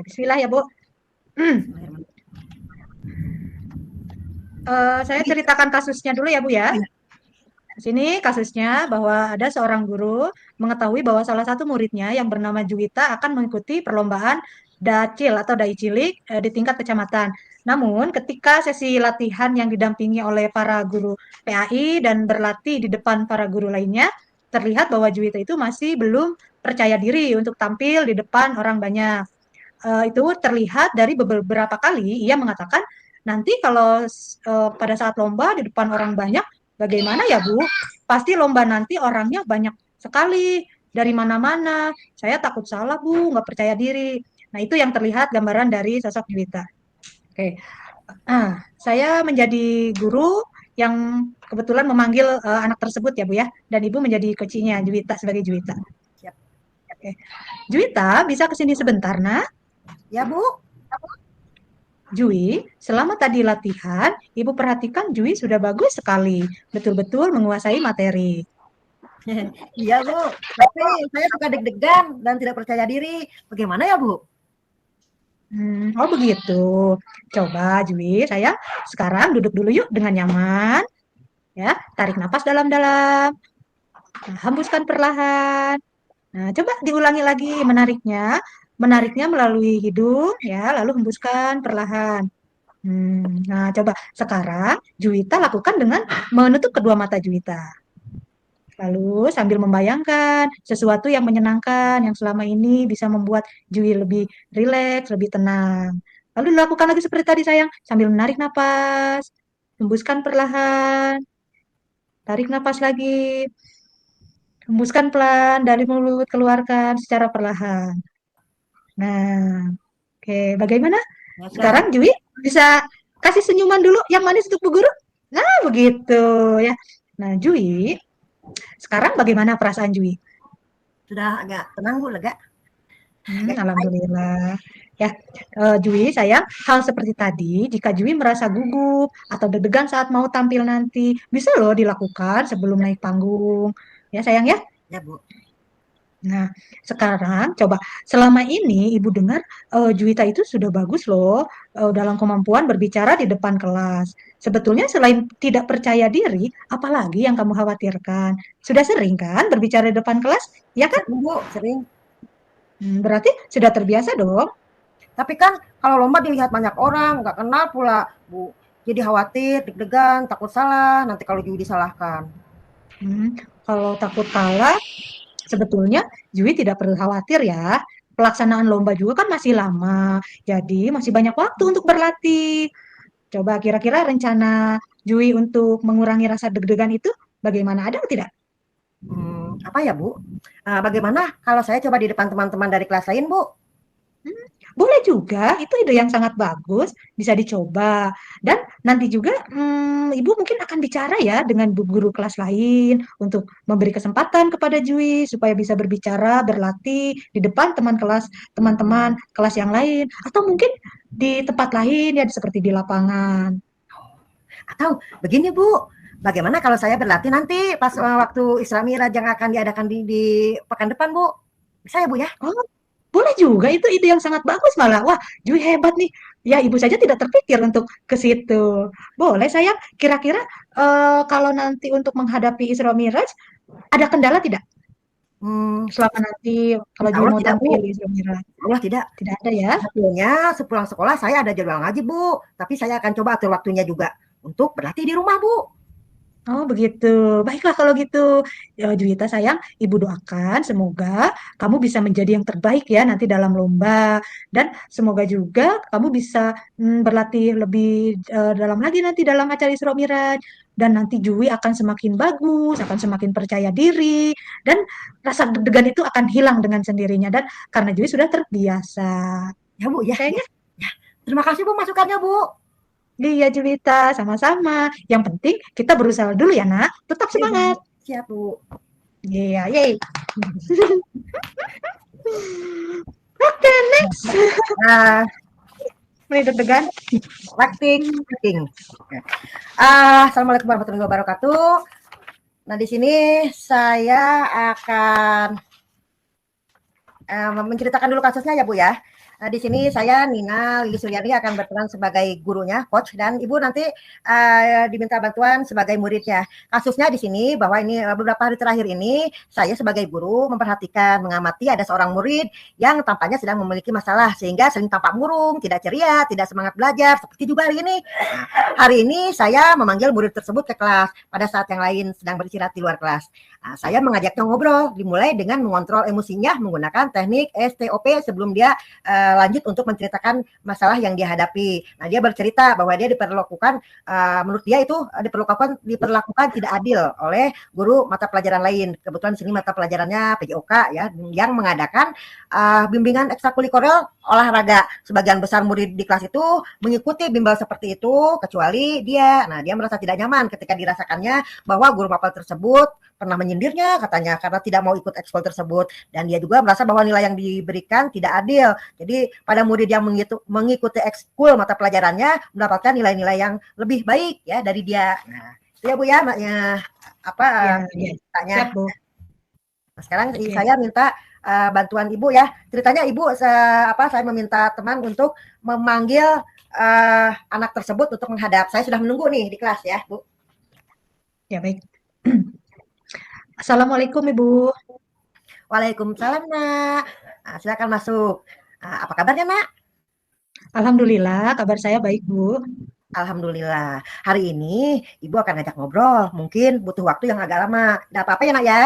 Bismillah ya Bu. Saya ceritakan kasusnya dulu ya Bu ya. Di sini kasusnya bahwa ada seorang guru mengetahui bahwa salah satu muridnya yang bernama Juwita akan mengikuti perlombaan dacil atau dai cilik di tingkat kecamatan. Namun ketika sesi latihan yang didampingi oleh para guru PAI dan berlatih di depan para guru lainnya, terlihat bahwa Juwita itu masih belum percaya diri untuk tampil di depan orang banyak. Itu terlihat dari beberapa kali ia mengatakan, nanti kalau pada saat lomba di depan orang banyak, bagaimana ya Bu? Pasti lomba nanti orangnya banyak sekali, dari mana-mana. Saya takut salah Bu, nggak percaya diri. Nah itu yang terlihat gambaran dari sosok Juwita. Oke, saya menjadi guru yang kebetulan memanggil anak tersebut ya Bu ya, dan Ibu menjadi coachingnya Juwita sebagai Juwita. Siap. Oke, Juwita bisa kesini sebentar, nak? Ya Bu. Jui, selama tadi latihan, Ibu perhatikan Jui sudah bagus sekali, betul-betul menguasai materi. Iya Bu, tapi saya suka deg-degan dan tidak percaya diri. Bagaimana ya Bu? Oh begitu. Coba Jui, saya sekarang duduk dulu yuk dengan nyaman. Ya, tarik napas dalam-dalam, hembuskan perlahan. Nah, coba diulangi lagi menariknya. Menariknya melalui hidung, ya, lalu hembuskan perlahan. Nah, coba sekarang Juwita lakukan dengan menutup kedua mata Juwita. Lalu sambil membayangkan sesuatu yang menyenangkan yang selama ini bisa membuat Jui lebih rileks, lebih tenang. Lalu dilakukan lagi seperti tadi sayang, sambil menarik napas, hembuskan perlahan, tarik napas lagi, hembuskan pelan dari mulut, keluarkan secara perlahan. Nah, oke, bagaimana? Masya. Sekarang Jui bisa kasih senyuman dulu yang manis untuk Bu Guru? Nah, begitu ya. Nah, Jui, sekarang bagaimana perasaan Jui? Sudah agak tenang Bu, lega. Alhamdulillah. Ya, Jui, sayang, hal seperti tadi, jika Jui merasa gugup atau deg-degan saat mau tampil nanti, bisa loh dilakukan sebelum naik panggung. Ya, sayang ya. Ya Bu. Nah, sekarang coba selama ini Ibu dengar Juwita itu sudah bagus loh dalam kemampuan berbicara di depan kelas. Sebetulnya selain tidak percaya diri, apalagi yang kamu khawatirkan? Sudah sering kan berbicara di depan kelas? Ya kan? Sering Bu, sering. Berarti sudah terbiasa dong. Tapi kan kalau lomba dilihat banyak orang, nggak kenal pula Bu. Jadi khawatir, deg-degan, takut salah, nanti kalau Jui disalahkan. Hmm, Kalau takut kalah, sebetulnya Jui tidak perlu khawatir ya. Pelaksanaan lomba juga kan masih lama, jadi masih banyak waktu untuk berlatih. Coba kira-kira rencana Jui untuk mengurangi rasa deg-degan itu bagaimana? Ada atau tidak? Apa ya Bu? Bagaimana kalau saya coba di depan teman-teman dari kelas lain Bu? Hmm, Boleh juga, itu ide yang sangat bagus, bisa dicoba. Dan nanti juga Ibu mungkin akan bicara ya dengan bu guru kelas lain untuk memberi kesempatan kepada Jui supaya bisa berbicara, berlatih di depan teman-teman kelas yang lain, atau mungkin di tempat lain ya seperti di lapangan. Atau begini Bu, bagaimana kalau saya berlatih nanti pas waktu Isra Miraj yang akan diadakan di pekan depan Bu? Bisa ya Bu ya? Oh, boleh juga, itu ide yang sangat bagus malah. Wah, Jui hebat nih. Ya, ibu saja tidak terpikir untuk ke situ. Boleh, sayang. Kira-kira kalau nanti untuk menghadapi Isra Miraj, ada kendala tidak? Hmm, Selama nanti kalau Insya Jui Allah mau tidak tampil Bu. di Isra Miraj. Allah tidak. Tidak ada ya? Sebetulnya sepulang sekolah saya ada jadwal ngaji Bu, tapi saya akan coba atur waktunya juga untuk berlatih di rumah Bu. Oh, begitu. Baiklah kalau gitu. Ya, Juwita sayang, Ibu doakan semoga kamu bisa menjadi yang terbaik ya nanti dalam lomba. Dan semoga juga kamu bisa berlatih lebih dalam lagi nanti dalam acara Isra Miraj. Dan nanti Jui akan semakin bagus, akan semakin percaya diri. Dan rasa deg-degan itu akan hilang dengan sendirinya. Dan karena Jui sudah terbiasa. Ya Bu, ya, ya. Sayangnya, Ya. Terima kasih Bu masukannya Bu. iya Juwita, sama-sama. Yang penting kita berusaha dulu ya nak. Tetap Ya Bu. semangat. Siap Bu. Iya, yeay. Oke, next. Nah, Mulai deg-degan. acting. Assalamualaikum warahmatullahi wabarakatuh. Nah, di sini saya akan menceritakan dulu kasusnya ya Bu ya. Di sini saya Nina Lili Suryani akan berperan sebagai gurunya, coach, dan Ibu nanti diminta bantuan sebagai muridnya. Kasusnya di sini bahwa ini beberapa hari terakhir ini saya sebagai guru memperhatikan, mengamati ada seorang murid yang tampaknya sedang memiliki masalah sehingga sering tampak murung, tidak ceria, tidak semangat belajar seperti juga hari ini. Nah, hari ini saya memanggil murid tersebut ke kelas pada saat yang lain sedang beristirahat di luar kelas. Nah, saya mengajaknya ngobrol, dimulai dengan mengontrol emosinya menggunakan teknik STOP sebelum dia lanjut untuk menceritakan masalah yang dia hadapi. Nah, dia bercerita bahwa dia diperlakukan, menurut dia itu diperlakukan tidak adil oleh guru mata pelajaran lain. Kebetulan di sini mata pelajarannya PJOK ya, yang mengadakan bimbingan ekstrakurikuler olahraga. Sebagian besar murid di kelas itu mengikuti bimbel seperti itu, kecuali dia. Nah, dia merasa tidak nyaman ketika dirasakannya bahwa guru mapel tersebut pernah menyindirnya katanya karena tidak mau ikut ekskul tersebut, dan dia juga merasa bahwa nilai yang diberikan tidak adil. Jadi pada murid yang mengikuti ekskul mata pelajarannya mendapatkan nilai-nilai yang lebih baik ya dari dia. Nah, itu ya Bu ya, maknya apa Ya, ya. ceritanya. Siap, Bu. Nah, sekarang Oke. saya minta bantuan Ibu ya. Ceritanya Ibu saya meminta teman untuk memanggil anak tersebut untuk menghadap. Saya sudah menunggu nih di kelas ya, Bu. Ya, baik. Assalamualaikum, Ibu. Waalaikumsalam, Nak. Nah, silakan masuk. Nah, apa kabarnya, Nak? Alhamdulillah, kabar saya baik, Bu. Alhamdulillah. Hari ini Ibu akan ngajak ngobrol. Mungkin butuh waktu yang agak lama. Tidak apa-apa ya, Nak ya?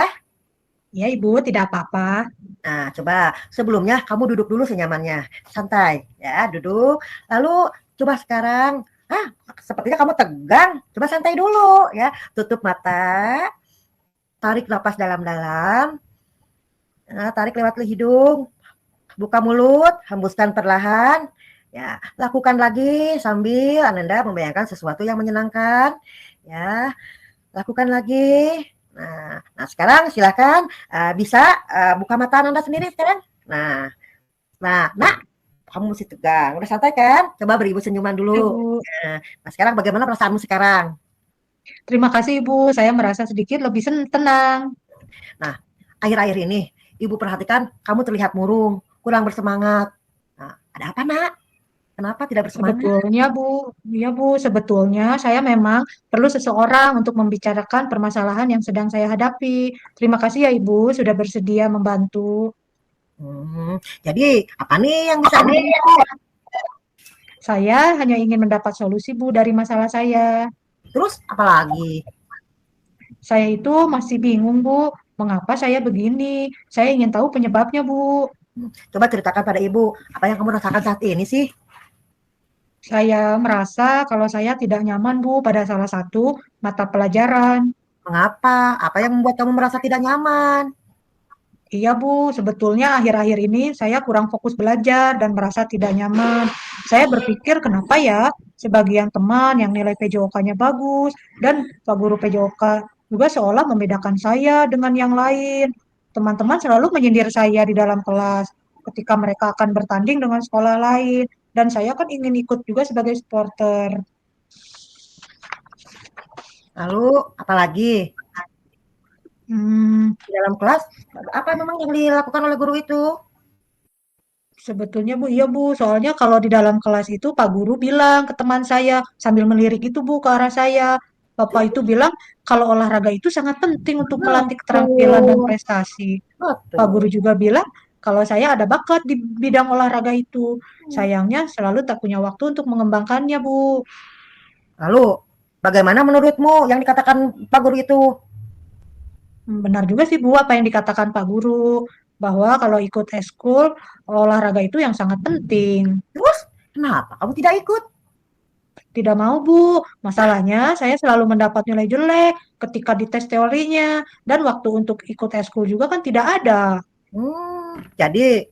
Ya, Ibu, tidak apa-apa. Nah, coba sebelumnya kamu duduk dulu senyamannya. Santai, ya, duduk. Lalu coba sekarang, sepertinya kamu tegang. Coba santai dulu, ya. Tutup mata, tarik napas dalam-dalam. Nah, tarik lewat hidung, buka mulut, hembuskan perlahan. Ya, lakukan lagi sambil Anda membayangkan sesuatu yang menyenangkan. Ya, lakukan lagi. Nah sekarang silakan bisa buka mata Anda sendiri sekarang. Nah, kamu mesti tegang. Udah santai kan? Coba beri Ibu senyuman Ya, dulu. Bu. Nah, sekarang bagaimana perasaanmu sekarang? Terima kasih, Ibu. Saya merasa sedikit lebih tenang. Nah, akhir-akhir ini Ibu perhatikan kamu terlihat murung, kurang bersemangat. Nah, ada apa, Nak? Kenapa tidak bersemangat? Sebetulnya, Bu, ya, Bu, sebetulnya saya memang perlu seseorang untuk membicarakan permasalahan yang sedang saya hadapi. Terima kasih ya, Ibu, sudah bersedia membantu. Jadi apa nih yang bisa Ibu bantu? Saya hanya ingin mendapat solusi, Bu, dari masalah saya. Terus apa lagi? Saya itu masih bingung, Bu, mengapa saya begini. Saya ingin tahu penyebabnya, Bu. Coba ceritakan pada Ibu, apa yang kamu rasakan saat ini sih? Saya merasa kalau saya tidak nyaman, Bu, pada salah satu mata pelajaran. Mengapa? Apa yang membuat kamu merasa tidak nyaman? Iya, Bu, sebetulnya akhir-akhir ini saya kurang fokus belajar dan merasa tidak nyaman. Saya berpikir kenapa ya sebagian teman yang nilai PJOK-nya bagus dan Pak Guru PJOK juga seolah membedakan saya dengan yang lain. Teman-teman selalu menyindir saya di dalam kelas ketika mereka akan bertanding dengan sekolah lain. Dan saya kan ingin ikut juga sebagai supporter. Lalu apa lagi? Hmm, Di dalam kelas, apa memang yang dilakukan oleh guru itu? Sebetulnya Bu, iya Bu, soalnya kalau di dalam kelas itu Pak Guru bilang ke teman saya sambil melirik itu Bu ke arah saya. Bapak itu bilang kalau olahraga itu sangat penting untuk melatih keterampilan dan Betul, prestasi. Pak betul. Guru juga bilang kalau saya ada bakat di bidang olahraga itu. Sayangnya selalu tak punya waktu untuk mengembangkannya Bu. Lalu, bagaimana menurutmu yang dikatakan Pak Guru itu? Benar juga sih Bu apa yang dikatakan Pak Guru bahwa kalau ikut eskul olahraga itu yang sangat penting. Terus, kenapa kamu tidak ikut? Tidak mau, Bu. Masalahnya saya selalu mendapat nilai jelek ketika dites teorinya dan waktu untuk ikut eskul juga kan tidak ada. Jadi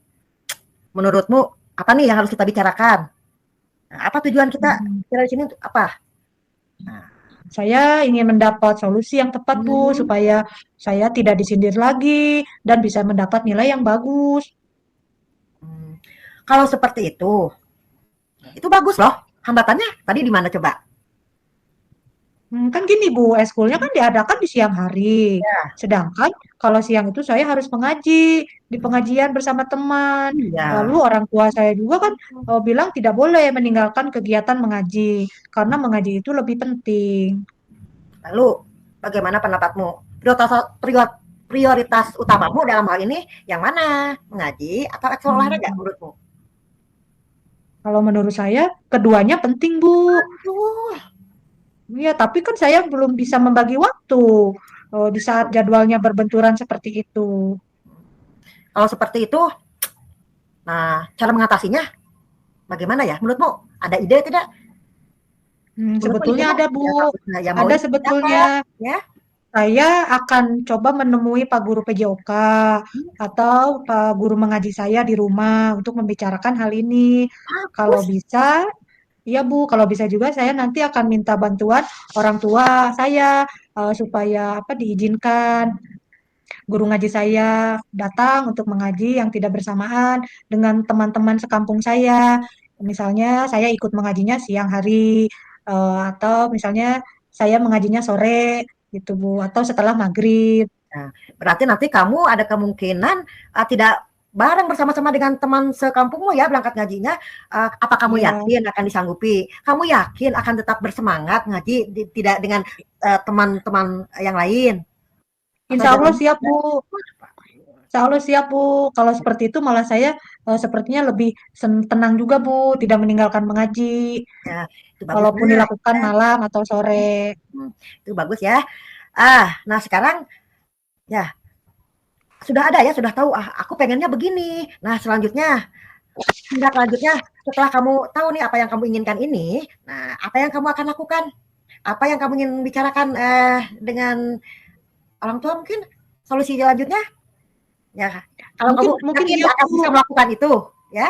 menurutmu apa nih yang harus kita bicarakan? Nah, apa tujuan kita Hmm, di sini untuk apa? Nah, Saya ingin mendapat solusi yang tepat, Bu, hmm, supaya saya tidak disindir lagi dan bisa mendapat nilai yang bagus. hmm. Kalau seperti itu bagus loh. Hambatannya tadi di mana coba? Kan gini Bu, eskulnya kan diadakan di siang hari. Ya, Sedangkan kalau siang itu saya harus mengaji di pengajian bersama teman. iya. Lalu orang tua saya juga kan bilang tidak boleh meninggalkan kegiatan mengaji karena mengaji itu lebih penting. Lalu bagaimana pendapatmu? Prioritas, prioritas utamamu dalam hal ini yang mana? Mengaji atau ekskul olahraga Hmm, menurutmu? Kalau menurut saya keduanya penting Bu. Aduh, Iya, tapi kan saya belum bisa membagi waktu di saat jadwalnya berbenturan seperti itu. kalau seperti itu, nah cara mengatasinya bagaimana ya? Menurutmu ada ide tidak? Menurutmu Sebetulnya idemu ada yang Bu, bagusnya yang mau ada ini apa? sebetulnya. Ya, Saya akan coba menemui Pak Guru PJOK atau Pak Guru mengaji saya di rumah untuk membicarakan hal ini. Kalau bagus. bisa, iya Bu, kalau bisa juga saya nanti akan minta bantuan orang tua saya supaya apa diizinkan guru ngaji saya datang untuk mengaji yang tidak bersamaan dengan teman-teman sekampung saya. Misalnya saya ikut mengajinya siang hari atau misalnya saya mengajinya sore gitu Bu, atau setelah maghrib. Nah, berarti nanti kamu ada kemungkinan tidak bareng bersama-sama dengan teman sekampungmu ya berangkat ngajinya. Apa kamu Iya, yakin akan disanggupi? Kamu yakin akan tetap bersemangat ngaji tidak dengan teman-teman yang lain? Atau insya Allah jadwalnya siap Bu. Insya Allah siap Bu. Kalau seperti itu malah saya sepertinya lebih tenang juga Bu, tidak meninggalkan mengaji, ya, itu bagus walaupun nah. dilakukan malam atau sore. Itu bagus ya. Nah sekarang ya sudah ada ya, sudah tahu aku pengennya begini. Nah, selanjutnya tindak lanjutnya setelah kamu tahu nih apa yang kamu inginkan ini, nah apa yang kamu akan lakukan? Apa yang kamu ingin bicarakan dengan orang tua mungkin? Solusi selanjutnya? Ya, kalau Mungkin kamu mungkin yakin iya akan Bu. bisa melakukan itu, ya.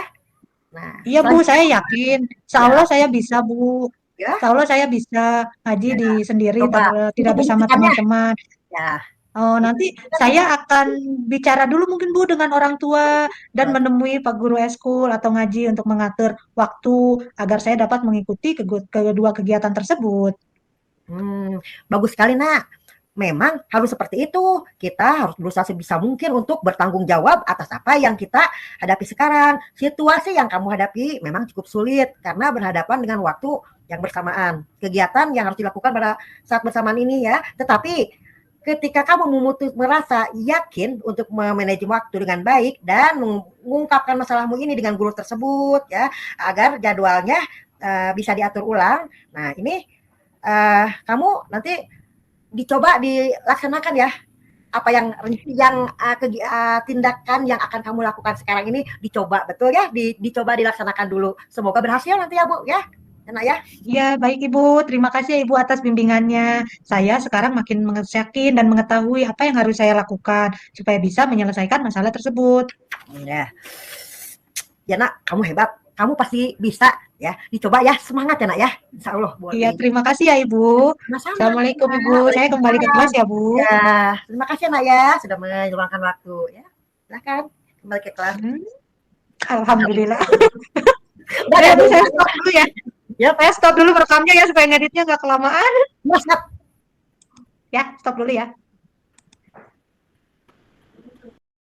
Nah, Iya Bu, selanjutnya saya yakin. Insya ya, Allah saya bisa Bu. Insya ya, Allah saya bisa ngaji ya, di sendiri, coba tidak untuk bersama membuktikannya. teman-teman. Ya, Oh, nanti saya akan bicara dulu mungkin Bu dengan orang tua dan menemui Pak Guru Eskul atau ngaji untuk mengatur waktu agar saya dapat mengikuti kedua kegiatan tersebut. bagus sekali nak. Memang harus seperti itu. Kita harus berusaha sebisa mungkin untuk bertanggung jawab atas apa yang kita hadapi sekarang. Situasi yang kamu hadapi memang cukup sulit karena berhadapan dengan waktu yang bersamaan. Kegiatan yang harus dilakukan pada saat bersamaan ini ya. Tetapi ketika kamu merasa yakin untuk memanage waktu dengan baik dan mengungkapkan masalahmu ini dengan guru tersebut ya, agar jadwalnya bisa diatur ulang. Nah, ini kamu nanti dicoba dilaksanakan ya apa yang tindakan yang akan kamu lakukan sekarang ini dicoba betul ya dicoba dilaksanakan dulu semoga berhasil nanti ya Bu ya enak ya. Ya, baik Ibu. Terima kasih ya Ibu atas bimbingannya. Saya sekarang makin yakin dan mengetahui apa yang harus saya lakukan supaya bisa menyelesaikan masalah tersebut. Ya, ya nak kamu hebat kamu pasti bisa ya dicoba ya semangat ya nak ya insya Allah Iya, boleh terima kasih ya Ibu. sama-sama Assalamualaikum Ibu. ya, Saya kembali ke kelas ya Bu. ya terima kasih nak ya sudah meluangkan waktu ya silakan kembali ke kelas. Hmm, Alhamdulillah. Udah Ya, ada Bu, saya stop dulu ya. ya Saya stop dulu merekamnya ya supaya ngeditnya nggak kelamaan. mas Ya, stop dulu ya.